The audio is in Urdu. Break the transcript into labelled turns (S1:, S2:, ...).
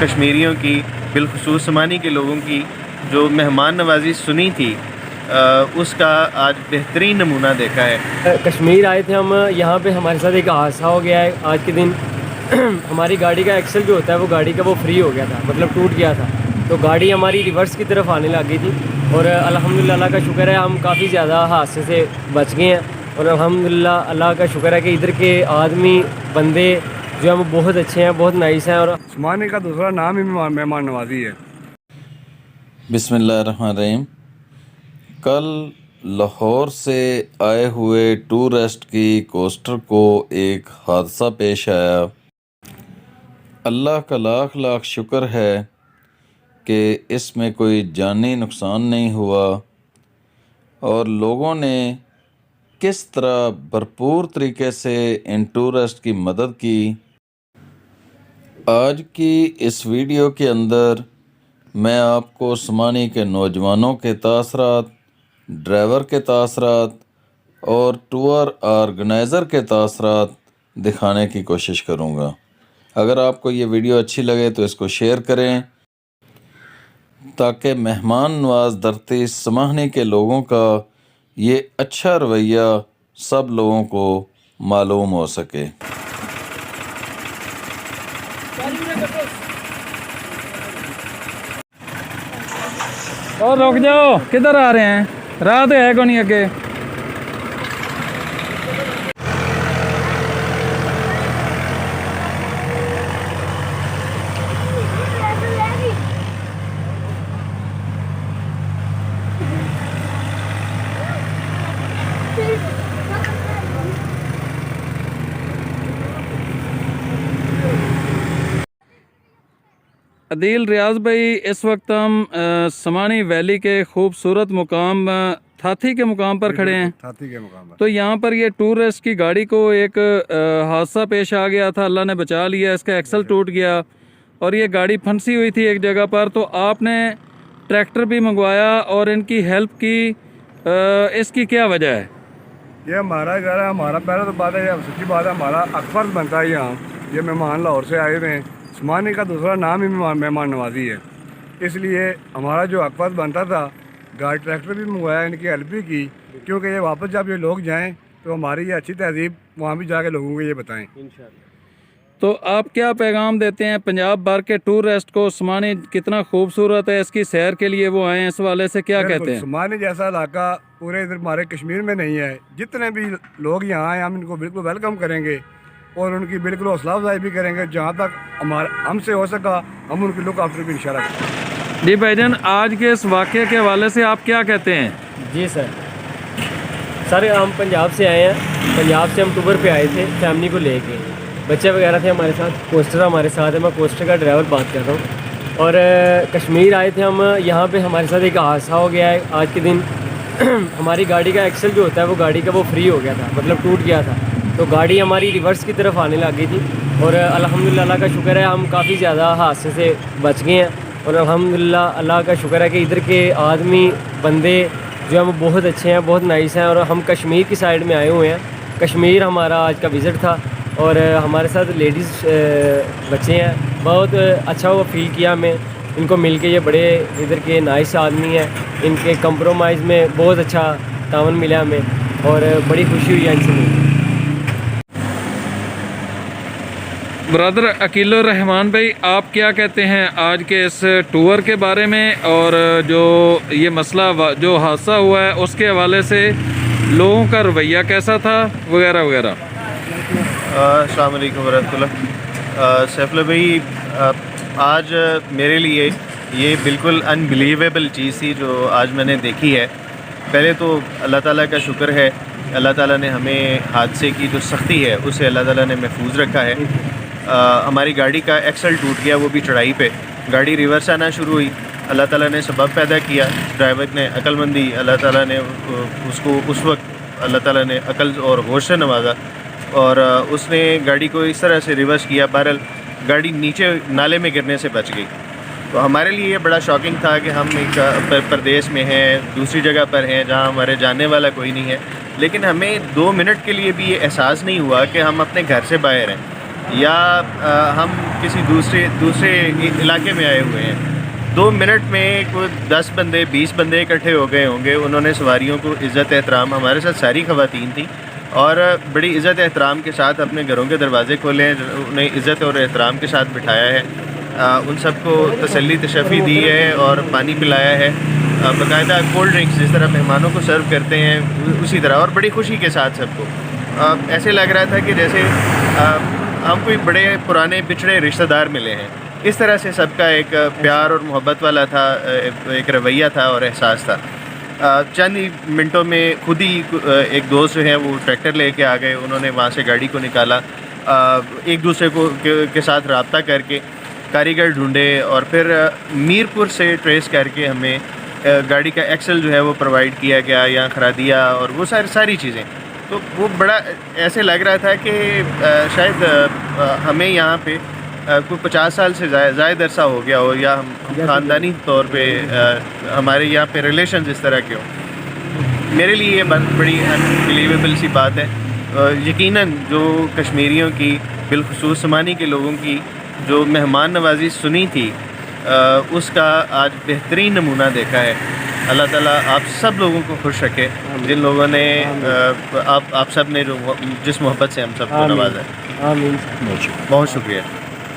S1: کشمیریوں کی بالخصوص سمانی کے لوگوں کی جو مہمان نوازی سنی تھی اس کا آج بہترین نمونہ دیکھا ہے۔
S2: کشمیر آئے تھے ہم، یہاں پہ ہمارے ساتھ ایک حادثہ ہو گیا ہے آج کے دن۔ ہماری گاڑی کا ایکسل جو ہوتا ہے وہ گاڑی کا وہ فری ہو گیا تھا، مطلب ٹوٹ گیا تھا، تو گاڑی ہماری ریورس کی طرف آنے لگ گئی تھی، اور الحمدللہ اللہ کا شکر ہے ہم کافی زیادہ حادثے سے بچ گئے ہیں، اور الحمدللہ اللہ کا شکر ہے کہ ادھر کے آدمی بندے جو ہیں وہ بہت اچھے ہیں، بہت نائس ہیں، اور
S3: سمانے کا دوسرا نام ہی مہمان نوازی ہے۔
S4: بسم اللہ الرحمن الرحیم۔ کل لاہور سے آئے ہوئے ٹورسٹ کی کوسٹر کو ایک حادثہ پیش آیا۔ اللہ کا لاکھ لاکھ شکر ہے کہ اس میں کوئی جانی نقصان نہیں ہوا، اور لوگوں نے کس طرح بھرپور طریقے سے ان ٹورسٹ کی مدد کی۔ آج کی اس ویڈیو کے اندر میں آپ کو سمانی کے نوجوانوں کے تاثرات، ڈرائیور کے تاثرات اور ٹور آرگنائزر کے تاثرات دکھانے کی کوشش کروں گا۔ اگر آپ کو یہ ویڈیو اچھی لگے تو اس کو شیئر کریں تاکہ مہمان نواز دھرتی سماہنی کے لوگوں کا یہ اچھا رویہ سب لوگوں کو معلوم ہو سکے۔
S5: اور رک جاؤ، کدھر آ رہے ہیں؟ راہ تو ہے کو نہیں اگے؟ عدیل ریاض بھائی، اس وقت ہم سمانی ویلی کے خوبصورت مقام تھاتھی کے مقام پر کھڑے ہیں۔
S3: تھاتھی کے مقام پر
S5: تو یہاں پر یہ ٹورسٹ کی گاڑی کو ایک حادثہ پیش آ گیا تھا، اللہ نے بچا لیا، اس کا ایکسل ٹوٹ گیا اور یہ گاڑی پھنسی ہوئی تھی ایک جگہ پر، تو آپ نے ٹریکٹر بھی منگوایا اور ان کی ہیلپ کی، اس کی کیا وجہ ہے؟
S3: یہ ہمارا گھر ہے، ہمارا پہلے تو بات ہے، سچی بات ہے، ہمارا فرض بنتا ہے یہاں، یہ مہمان لاہور سے آئے ہوئے ہیں، سمانے کا دوسرا نام ہی مہمان نوازی ہے، اس لیے ہمارا جو فرض بنتا تھا، گاڑی ٹریکٹر بھی منگوایا، ان کی ہیلپ بھی کی، کیونکہ یہ واپس جب یہ لوگ جائیں تو ہماری یہ اچھی تہذیب وہاں بھی جا کے لوگوں کو یہ بتائیں۔
S5: تو آپ کیا پیغام دیتے ہیں پنجاب بھر کے ٹورسٹ کو؟ سمانی کتنا خوبصورت ہے، اس کی سیر کے لیے وہ آئے ہیں، اس والے سے کیا کہتے ہیں؟
S3: سمانے جیسا علاقہ پورے ادھر ہمارے کشمیر میں نہیں ہے، جتنے بھی لوگ یہاں آئے ہم ان کو بالکل ویلکم کریں گے اور ان کی بالکل حوصلہ افزائی بھی کریں گے، جہاں تک ہم سے ہو سکا ہم ان کی لک آفٹر بھی انشاءاللہ کریں گے۔
S5: جی بھائی جان، آج کے اس واقعے کے حوالے سے آپ کیا کہتے ہیں؟
S2: جی سر ہم پنجاب سے آئے ہیں، پنجاب سے ہم ٹور پہ آئے تھے فیملی کو لے کے، بچے وغیرہ تھے ہمارے ساتھ، کوسٹر ہمارے ساتھ ہے، میں کوسٹر کا ڈرائیور بات کر رہا ہوں، اور کشمیر آئے تھے ہم، یہاں پہ ہمارے ساتھ ایک حادثہ ہو گیا ہے آج کے دن۔ ہماری گاڑی کا ایکسل جو ہوتا ہے وہ گاڑی کا وہ فری ہو گیا تھا، مطلب ٹوٹ گیا تھا، تو گاڑی ہماری ریورس کی طرف آنے لگ گئی تھی، اور الحمدللہ اللہ کا شکر ہے ہم کافی زیادہ حادثے سے بچ گئے ہیں، اور الحمدللہ اللہ کا شکر ہے کہ ادھر کے آدمی بندے جو ہیں وہ بہت اچھے ہیں، بہت نائس ہیں، اور ہم کشمیر کی سائڈ میں آئے ہوئے ہیں، کشمیر ہمارا آج کا وزٹ تھا، اور ہمارے ساتھ لیڈیز بچے ہیں، بہت اچھا وہ فیل کیا ہمیں ان کو مل کے، یہ بڑے ادھر کے نائس آدمی ہیں، ان کے کمپرومائز میں بہت اچھا تعاون ملا ہمیں، اور بڑی خوشی ہوئی ہے ان سے مل کے۔
S5: برادر عقیل الرحمان بھائی، آپ کیا کہتے ہیں آج کے اس ٹور کے بارے میں، اور جو یہ مسئلہ جو حادثہ ہوا ہے اس کے حوالے سے لوگوں کا رویہ کیسا تھا وغیرہ وغیرہ؟
S1: السلام علیکم ورحمۃ اللہ۔ سیف اللہ بھائی، آج میرے لیے یہ بالکل انبلیویبل چیز تھی جو آج میں نے دیکھی ہے۔ پہلے تو اللہ تعالیٰ کا شکر ہے، اللہ تعالیٰ نے ہمیں حادثے کی جو سختی ہے اسے اللہ تعالیٰ نے محفوظ رکھا ہے۔ ہماری گاڑی کا ایکسل ٹوٹ گیا، وہ بھی چڑھائی پہ، گاڑی ریورس آنا شروع ہوئی، اللہ تعالیٰ نے سبب پیدا کیا، ڈرائیور نے عقل مندی، اللہ تعالیٰ نے اس کو اس وقت اللہ تعالیٰ نے عقل اور ہوش سے نوازا، اور اس نے گاڑی کو اس طرح سے ریورس کیا، بہرحال گاڑی نیچے نالے میں گرنے سے بچ گئی۔ تو ہمارے لیے یہ بڑا شاکنگ تھا کہ ہم ایک پردیس میں ہیں، دوسری جگہ پر ہیں جہاں ہمارے جاننے والا کوئی نہیں ہے، لیکن ہمیں 2 منٹ کے لیے بھی یہ احساس نہیں ہوا کہ ہم اپنے گھر سے باہر ہیں۔ یا ہم کسی دوسرے علاقے میں آئے ہوئے ہیں. 2 منٹ میں کوئی 10 بندے 20 بندے اکٹھے ہو گئے ہوں گے. انہوں نے سواریوں کو عزت احترام, ہمارے ساتھ ساری خواتین تھیں, اور بڑی عزت احترام کے ساتھ اپنے گھروں کے دروازے کھولے ہیں, انہیں عزت اور احترام کے ساتھ بٹھایا ہے, ان سب کو تسلی تشفی دی ہے اور پانی پلایا ہے, باقاعدہ کولڈ ڈرنکس جس طرح مہمانوں کو سرو کرتے ہیں اسی طرح, اور بڑی خوشی کے ساتھ سب کو. ایسے لگ رہا تھا کہ جیسے ہم کوئی بڑے پرانے پچھڑے رشتہ دار ملے ہیں. اس طرح سے سب کا ایک پیار اور محبت والا تھا, ایک رویہ تھا اور احساس تھا. چند ہی منٹوں میں خود ہی ایک دوست جو ہے وہ ٹریکٹر لے کے آ گئے, انہوں نے وہاں سے گاڑی کو نکالا, ایک دوسرے کے ساتھ رابطہ کر کے کاریگر ڈھونڈے, اور پھر میرپور سے ٹریس کر کے ہمیں گاڑی کا ایکسل جو ہے وہ پرووائڈ کیا گیا, یا خرادیا اور وہ ساری چیزیں. تو وہ بڑا ایسے لگ رہا تھا کہ شاید ہمیں یہاں پہ کوئی 50 سال سے زائد عرصہ ہو گیا ہو, یا ہم خاندانی طور پہ ہمارے یہاں پہ ریلیشنز اس طرح کے ہوں. میرے لیے یہ بڑی انبلیویبل سی بات ہے. یقیناً جو کشمیریوں کی, بالخصوص سمانی کے لوگوں کی جو مہمان نوازی سنی تھی, اس کا آج بہترین نمونہ دیکھا ہے. اللہ تعالیٰ آپ سب لوگوں کو خوش رکھے, جن لوگوں نے آپ سب نے جس محبت سے ہم سب کو نوازا ہے.
S2: آمین.
S1: بہت شکریہ.